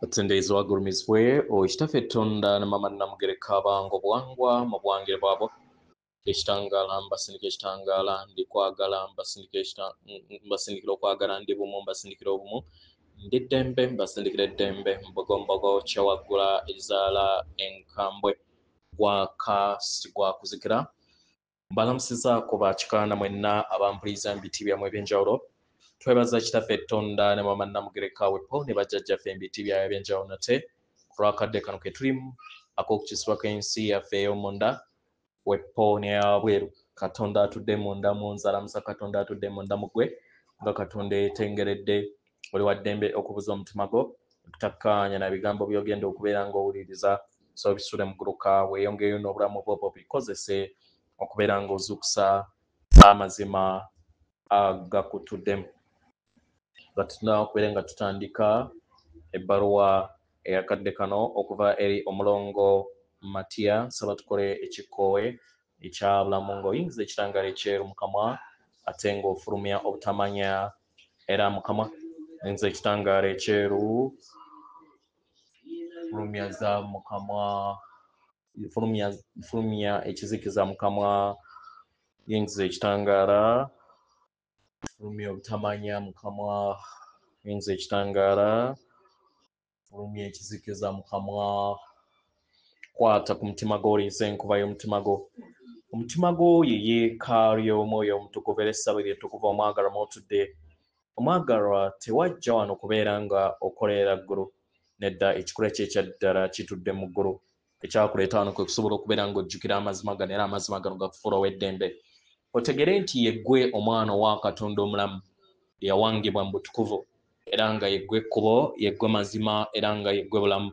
Atendezi wagurumizwe oishitafe tonda na mama namugereka bango bwangwa mu bwangire bwabo ekitangala mbasindika ekitangala ndi kwagala mbasindikira okwagala ndi bumu mbasindikira obumu ndi ddembe mbasindikira eddembe mbogombogo kyawagula ezaala enkambwe gwa kuzikira mbalamusizaako bakikaana mwenna abampuliriza mbiti byammwe ebyenjawulo twebaza kitaffe ettonda ne mama namugereka wepo ne bajjajjaffe embiti byayo ebyenjawulo nate kulwakadde kano ke tulimu ak'okukisibwa k'ensi yaffe ey'omunda wepo neyabweru katonda atudde munda munzalamusa katonda atudde munda mugwe nga katonda etengeredde oli waddembe okubuza omutima gwo okutakkaanya na bigambo byogenda okubeera ng'owuliriza so bisule mugguluka weeyongeyo n'obulamu bwo bikozese okubeera ng'ozuukusa amazima agakutuddemu nga tulina okubeera nga tutandika ebbaluwa eyakadde kano okuva eri omulongo Matiya nsaba tukole ekikkowe ekyabulamu ng'oyingiza ekitangaala ekyeru mu kamwa ate ng'ofulumya obutamanya era mu kamwa oyingiza ekitangaala ekyeru fulumyaza mu kamwa fulumya ekizikiza mu kamwa yingiza ekitangaala fulumya obutamanya mu kamwa yingiza ekitangaala fulumya ekizikiza mu kamwa kwata ku mutima gwo oliisa enkuba y'omutima gwo omutima gwo ye yeekaalu y'omwoyo omutukuvu era essabo lyettukuvu omwagalwa mwotudde omwagalwa tewajja wano kubeera nga okolerera ggulu nedda ekikula kye ekya ddala kitudde mu ggulu ekyakuleeta wano kwe kusobola okubeera ng'ojjukira amazima gano era amazima gano gakufuula ow'eddembe otegere nti yeggwe omwana wa katonda omulamu yawangibwa mu butukuvu era nga yeggwe ekkubo yeggwe mazima era nga yeggwe bulamu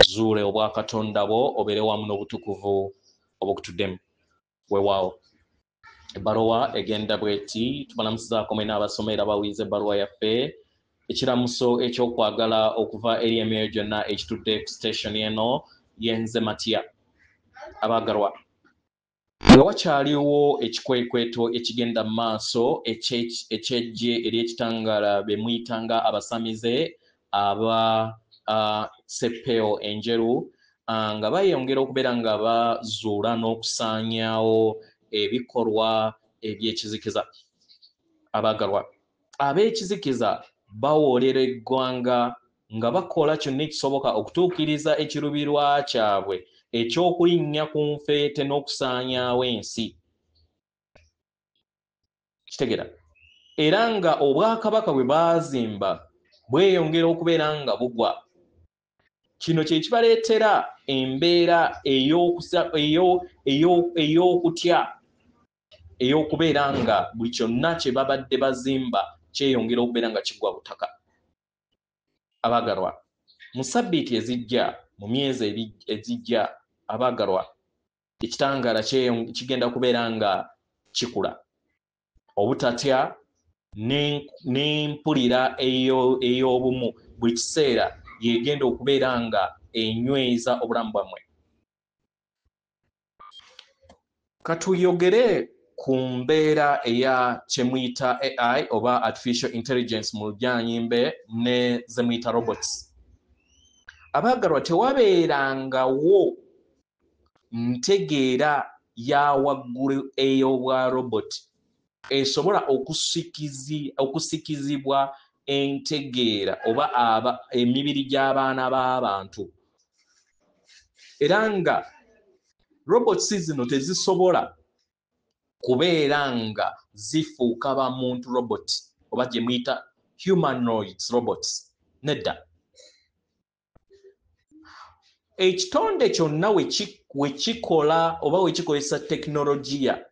zuule obwakatonda bwo obeere wamu n'obutukuvu obukutuddemu weewaawo ebbaluwa egenda bweti tubalamusizaako mwena abasomera bawiiza ebbaluwa yaffe ekiramuso ekyokwagala okuva eri emyoyo gyonna ekitudde ku station eno yenze Matiya abaagalwa nga wakyaliwo ekikwekweto ekigenda mu maaso ekyejje ery'ekitangaala be muyitanga abasamize aba seppeo enjeru nga bayongera okubeera nga bazuula n'okusaanyaawo ebikolwa eby'ekizikiza abaagalwa ab'ekizikiza bawoolera eggwanga nga bakola kyonna ekisoboka okutuukiriza ekirubirwa kyabwe ekyokulinnya ku nfeete n'okusaanyaawo ensi kitegera era nga obwakabaka bwe baazimba bweyongera okubeera nga bugwa kino kye kibaleetera embeera ey'okutya ey'okubeera nga buli kyonna kye babadde bazimba kyeyongera okubeera nga kigwa butaka abaagalwa mu sabbiiti ezijja mu myezi ezijja abaagalwa ekitangaala kigenda kubeera nga kikula obutatya n'empulira ey'obumu buli kiseera yegenda okubeera nga enyweza obulamu bwammwe katuyogere ku mbeera eya kyemuyita AI oba artificial intelligence mu lujjanyimbe ne zemuyita robots abaagalwa tewabeerangawo ntegeera ya waggulu ey'obwa robot esobola okusikizibwa entegeera oba emibiri gy'abaana b'abantu era nga robots zino tezisobola kubeera nga zifuuka bamuntu robot oba gye muyita humanoids robots nedda ekitonde kyonna we kikola oba we kikozesa tekinologiya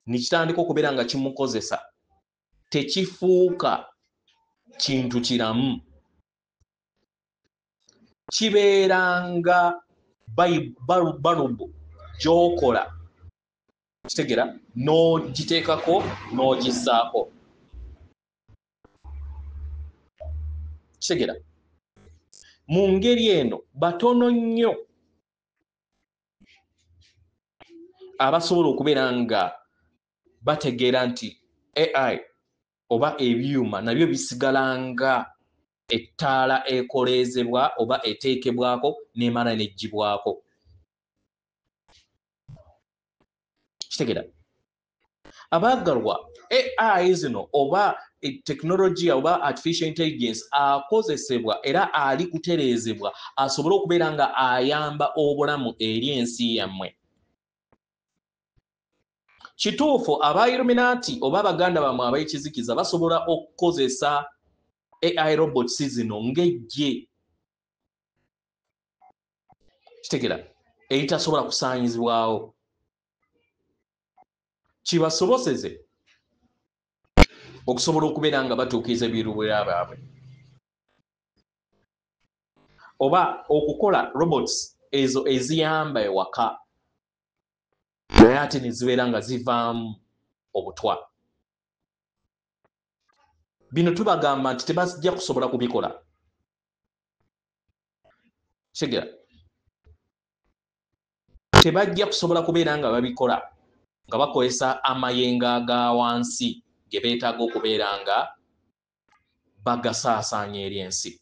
nikitandika okubeera nga kimukozesa tekifuuka kintu kiramu kibeeranga balubu gy'okola kitegera n'ogiteekako n'ogissaako kitegera mu ngeri eno batono nnyo abasobola okubeera nga bategeera nti AI oba ebyuma nabyo bisigala nga ettaala ekolezebwa oba eteekebwako n'emala n'eggyibwako. Kitegera abaagalwa AI zino oba technology oba artificial intelligence akozesebwa era ali kutereezebwa asobole okubeera nga ayamba obulamu eri ensi yammwe. Kituufu aba Illuminati oba baganda bamwe ab'ekizikiza basobola okukozesa AI robots zino ng'eggye. Kitegera eritasobola kusaanyizibwawo. Kibasoboseze okusobola okubeera nga batuukiriza ebiruubirira byabwe oba okukola robots ezo eziyamba ewaka naye ate ne zibeera nga zivaamu obutwa. Bino tubagamba nti tebajja kusobola kubikola. Kigera tebajja kusobola kubeera nga babikola nga bakozesa amayengo aga wansi ge beetaaga okubeera nga bagasaasaanya eri ensi.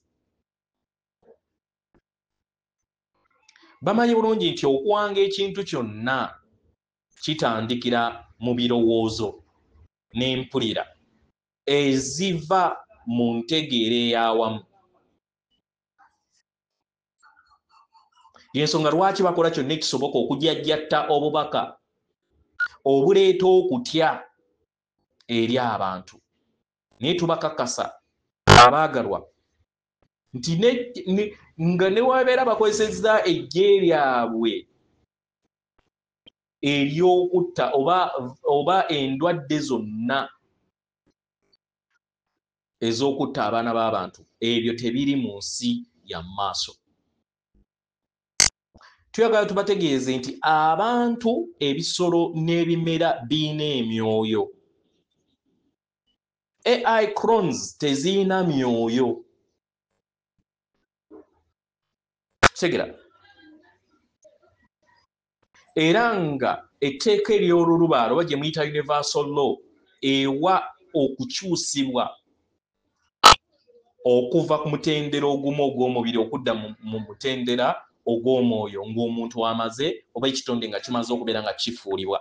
Bamanyi bulungi nti okuwanga ekintu kyonna kitandikira mu birowoozo n'empulira eziva mu ntegeera ey'awamu. Y'ensonga lwaki bakola kyonna ekisoboka okujajjatta obubaka obuleeta okutya eri abantu. Naye tubakakasa abaagalwa nti nga ne wabeera bakozesezza eggye lyabwe ery'okutta oba endwadde zonna ez'okutta abaana b'abantu, ebyo tebiri mu nsi ya maaso. Tuyagala tubategeeze nti abantu, ebisolo n'ebimera birina emyoyo. AI clones tezirina myoyo. Segera era nga etteeka ery'olulubaalo oba gye muyita universal law ewa okukyusibwa okuva ku mutendera ogumu ogw'omubiri okudda mu mutendera ogw'omwoyo ng'omuntu amaze oba ekitonde nga kimaze okubeera nga kifuulibwa.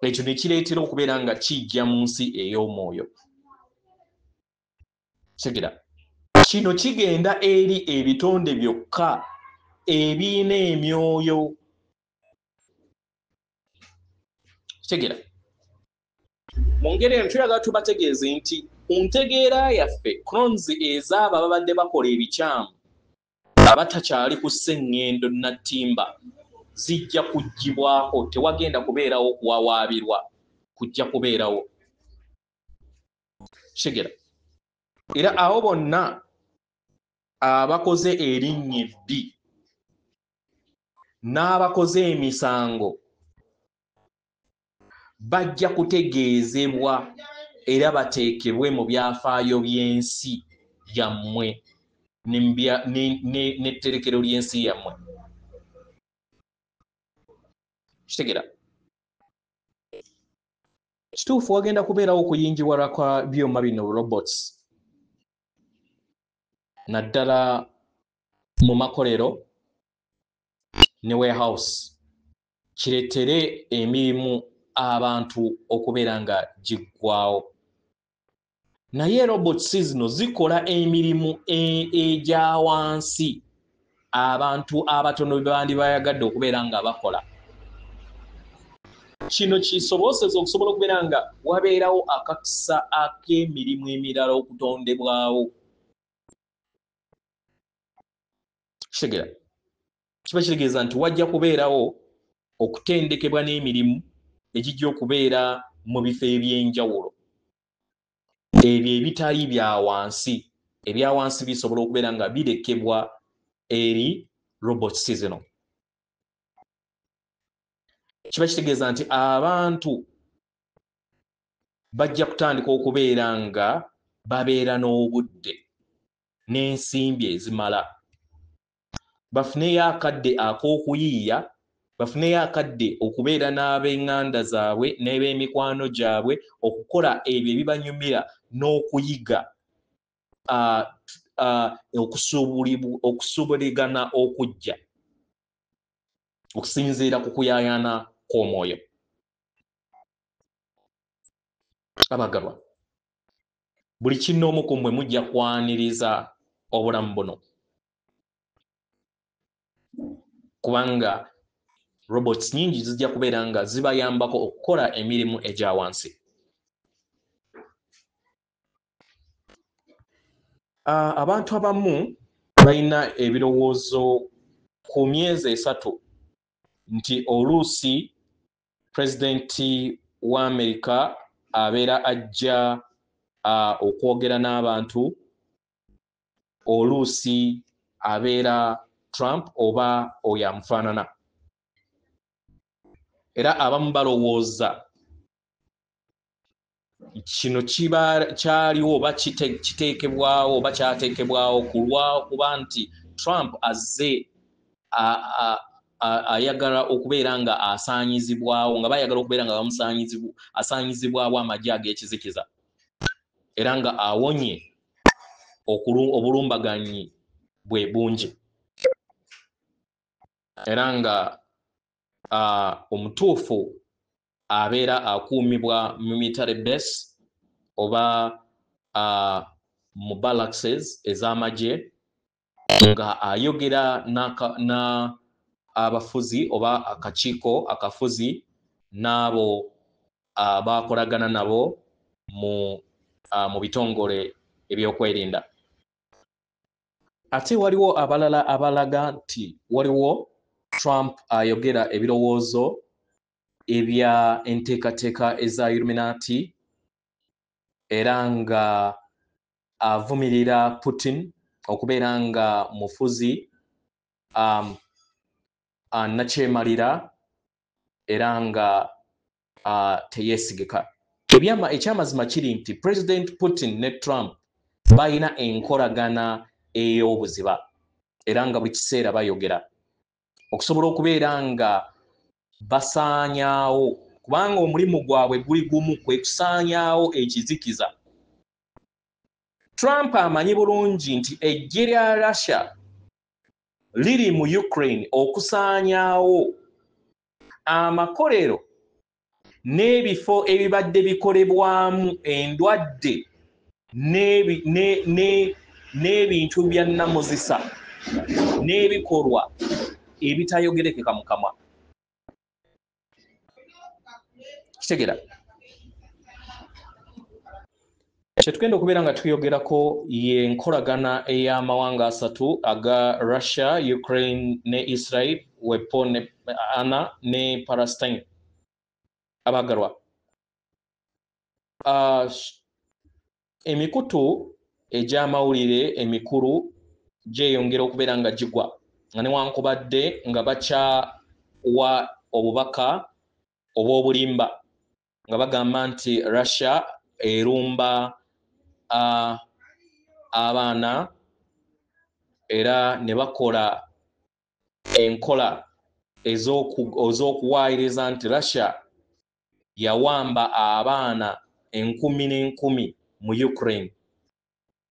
Ekyo ne kireetera okubeera nga kijja mu nsi ey'omwoyo. Segera kino kigenda eri ebitonde byokka ebirina emyoyo. Segera mu ngeri eno tuyagala tubategeeze nti ku ntegeera yaffe clones ez'abo ababadde bakola ebikyamu abatakyali ku sseŋŋendo nattimba zijja kuggyibwako. Tewagenda kubeerawo okuwawaabirwa, kujja kubeerawo. Segera era awo bonna abakoze erinnya ebbi n'abakoze emisango bajja kutegeezebwa era bateekebwe mu byafaayo by'ensi yammwe n'etterekero ly'ensi yammwe. Kitegera kituufu wagenda kubeerawo okuyingiwala kwa byuma bino robots naddala mu makolero ne warehouse, kireetere emirimu abantu okubeera nga giggwaawo. Naye robots zino zikola emirimu egya wansi abantu abatono bye bandibayagadde okubeera nga bakola. Kino kisobozesa okusobola okubeera nga wabeerawo akakisa ak'emirimu emirala okutondebwawo. Kitegera kiba kitegeeza nti wajja kubeerawo okutendekebwa n'emirimu egijja okubeera mu bifo eby'enjawulo. Ebyo ebitali bya wansi, ebya wansi bisobola okubeera nga birekebwa eri robots zino. Kiba kitegeeza nti abantu bajja kutandika okubeera nga babeera n'obudde n'ensimbi ezimala, bafuneyo akadde ak'okuyiiya, bafuneyo akadde okubeera n'ab'eŋŋanda zaabwe n'eb'emikwano gyabwe okukola ebyo ebibanyumira n'okuyiga okusuubulagana okujja okusinziira ku kuyaayana kw'omwoyo. Abagalwa, buli kinoomu ku mmwe mujja kwaniriza obulamu buno, kubanga robots nyingi zijja kubeera nga zibayambako okukola emirimu egya wansi. Abantu abamu balina ebirowoozo ku myezi 3 nti oluusi pulezidenti wa Amerika abeera ajja okwogera n'abantu, oluusi abeera Trump oba oyo amufaanana. Era abamu balowooza kino kyaliwo oba kiteekebwawo oba kyateekebwawo kuba nti Trump azze ayagala okubeera nga asaanyizibwawo, nga bayagala okubeera nga asaanyizibwawo amagye ag'ekizikiza, era nga awonye obulumbaganyi bwe bungi, era nga omutuufu abeera akuumibwa mu military base oba mu barracks ez'amagye, nga ayogera abafuzi oba akafuzi n'abo abakolagana nabo mu bitongole ebyokwerinda. Ate waliwo abalala abalaga nti waliwo Trump ayogera ebirowoozo ebya enteekateeka eza Illuminati, era nga avumirira Putin okubeera nga mufuzi nakyemalira era nga teyeesigika. Ekyamazima kiri nti President Putin ne Trump balina enkolagana ey'obuziba, era nga buli kiseera bayogera okusobola okubeera nga basaanyaawo, kubanga omulimu gwabwe guli gumu, kwe kusaanyaawo ekizikiza. Trump amanyi bulungi nti eggye lya Russia liri mu Ukraine okusaanyaawo amakolero n'ebifo ebibadde bikolebwamu endwadde n'ebintu bya nnamuzisa n'ebikolwa ebitayogerekeka mu kamwa. Kitegera kyetugenda okubeera nga tuyogerako y'enkolagana ey'amawanga 3 aga Russia, Ukraine ne Israel, wepo ne Palestine. Abagalwa, emikutu egy'amawulire emikulu gyeyongera okubeera nga gigwa, nga newankubadde nga bakyawa obubaka obw'obulimba nga bagamba nti Russia erumba abaana era ne bakola enkola ez'okuwaayiriza nti Russia yawamba abaana 10,000 mu Ukraine,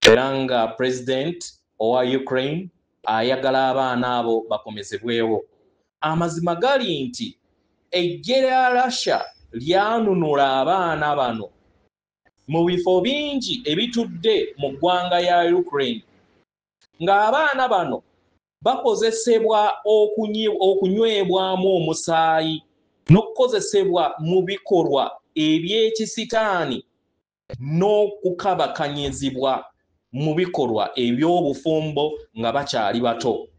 era nga president owa Ukraine ayagala abaana abo bakomezebwewo. Amazima gali nti eggye lya Russia lyanunula abaana bano mu bifo bingi ebitudde mu ggwanga ya Ukraine, ng'abaana bano bakozesebwa okunywebwamu omusaayi n'okukozesebwa mu bikolwa eby'ekisitaani n'okukabakanyizibwa mu bikolwa eby'obufumbo nga bakyali bato.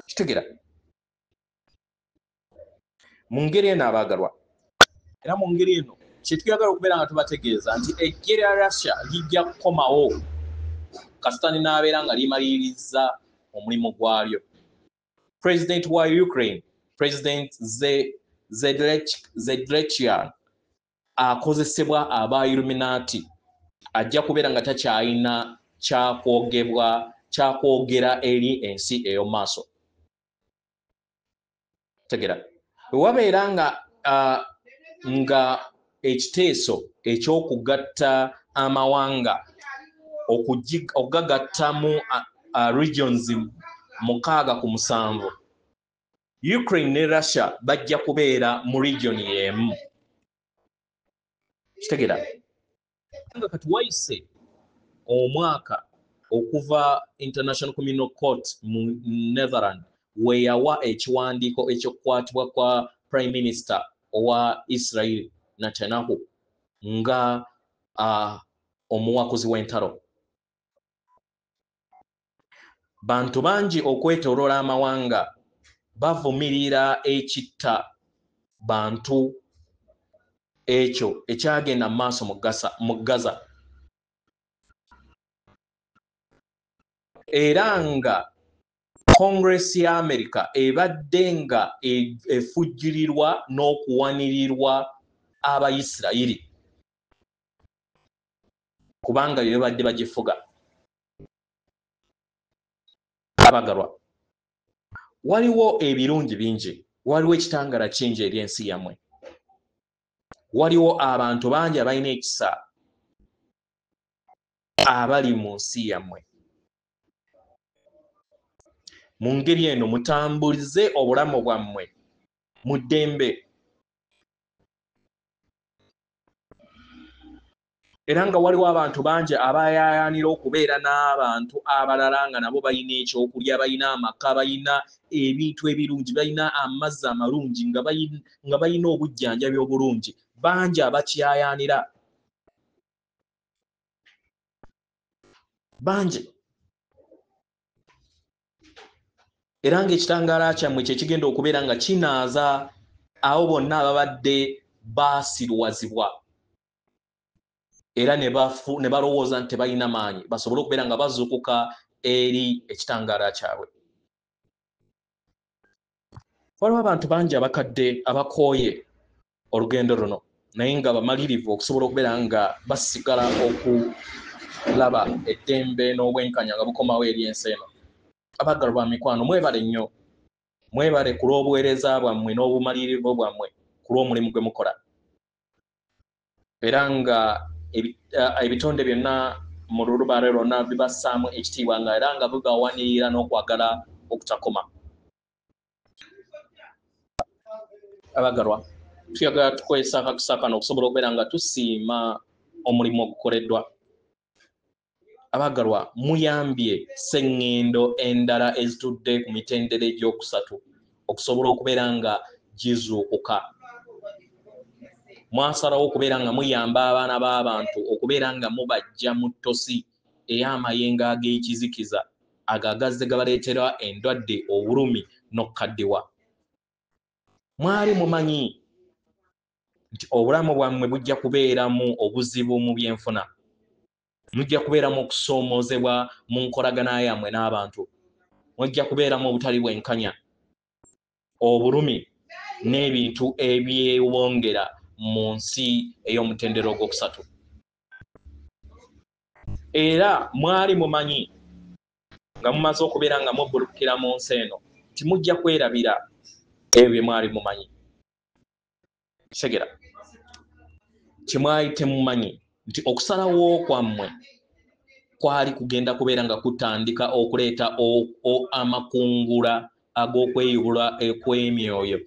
Kitegera mu ngeri eno abaagalwa, era mu ngeri eno kyetuyagala okubeera nga tubategeeza nti eggye lya Russia lijja kukomawo kasitani n'abeera nga limaliriza omulimu gwalyo. President wa Ukraine, President Zelensky akozesebwa aba Illuminati, ajja kubeera nga takyalina kyakwogera eri ensi ey'omaaso. Tegera wewabeera nga ekiteeso eky'okugatta amawanga okugagattamu regions 6 ku 7. Ukraine ne Russia bajja kubeera mu region y'emu. Kitegera nga kati wayise omwaka okuva International Criminal Court mu Netherlands weyawa ekiwandiiko ekyokukwatibwa kwa Prime Minister owa Israel Netanyahu nga omuwakuzi w'entalo. Bantu bangi okwetooloola amawanga bavumirira ekitta bantu ekyo ekyagenda mu maaso mu Gaza. Era nga Congress ya America ebadde nga efujjirirwa n'okuwanirirwa Abayisirayiri kubanga bye badde bagifuga. Abagalwa, waliwo ebirungi bingi, waliwo ekitangaala kingi eri ensi yammwe, waliwo abantu bangi abalina ekisa abali mu nsi yammwe. Mu ngeri eno mutambulize obulamu bwammwe mu ddembe. Era nga waliwo abantu bangi abayaayaanira okubeera n'abantu abalala nga nabo balina ekyokulya, balina amaka, balina ebintu ebirungi, balina amazzi amalungi, nga balina obujjanjabi obulungi. Bangi abakyayaanira. Bangi. Era ng'ekitangaala kyammwe kye kigenda okubeera nga kinaaza abo bonna ababadde baasirwazibwa era ne balowooza nti tebalina maanyi basobole okubeera nga bazuukuka eri ekitangaala kyabwe. Waliwo abantu bangi abakadde abakooye olugendo luno naye nga bamalirivu okusobola okubeera nga basigala okulaba eddembe n'obwenkanya nga bukomawo eri ensi eno. Abaggalwa mikwano, mwebale nnyo, mwebale ku lw'obuweereza bwammwe n'obumalirivu bwammwe ku lw'omulimu gwe mukola. Era nga ebitonde byonna mu lulubaale lwonna bibassaamu ekitiibwa nga era nga bibawanirira n'okwagala okutakoma. Abaggalwa, tuyagala tukozesa akakisa kano okusobola okubeera nga tusiima omulimu ogukoleddwa. Abaggalwa, muyambye sseŋŋendo endala ezitudde ku mitendera egy'okusatu okusobola okubeera nga gizuukuka. Mwasalawo okubeera nga muyamba abaana b'abantu okubeera nga mubajja mu ttosi ey'amayengo ag'ekizikiza agagazze gabaleetera endwadde, obulumi n'okukaddiwa. Mwali mumanyi nti obulamu bwammwe bujja kubeeramu obuzibu mu byenfuna, mujja kubeeramu okusoomoozebwa mu nkolagana yammwe n'abantu, mujja kubeeramu obutali bwenkanya, obulumi n'ebintu ebyewongera mu nsi ey'omutendera ogwokusatu. Era mwali mumanyi nga mumaze okubeera nga mubbulukira mu nsi eno nti mujja kwerabira ebyo bye mwali mumanyi. Segera kimwali temumanyi nti okusalawo kwammwe kwali kugenda kubeera nga kutandika okuleeta amakungula ag'okweyubula ekw'emyoyo.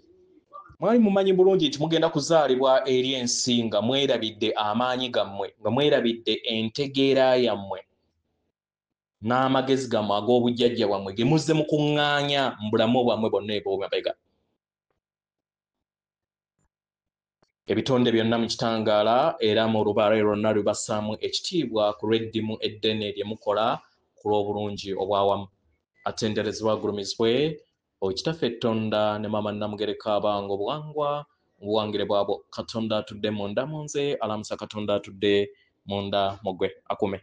Mwali mumanyi bulungi nti mugenda kuzaalibwa eri ensi nga mwerabidde amaanyi gammwe, nga mwerabidde entegeera yammwe n'amagezi gammwe ag'obujjajja bwammwe ge muzze mukuŋŋaanya mu bulamu bwammwe bwonna ebw'emabega. Ebitonde byonna mu kitangaala era mu lubaale lwonna lubassaamu ekitiibwa ku lw'eddimu eddene lye mukola ku lw'obulungi obwawamu. Atenderezebwa agulumizibwe Kitaffe Tonda ne Maama Namugereka abange obuwangwa obuwangire bwabwo. Katonda atudde munda mu nze, alamusa Katonda atudde munda mu ggwe. Akume.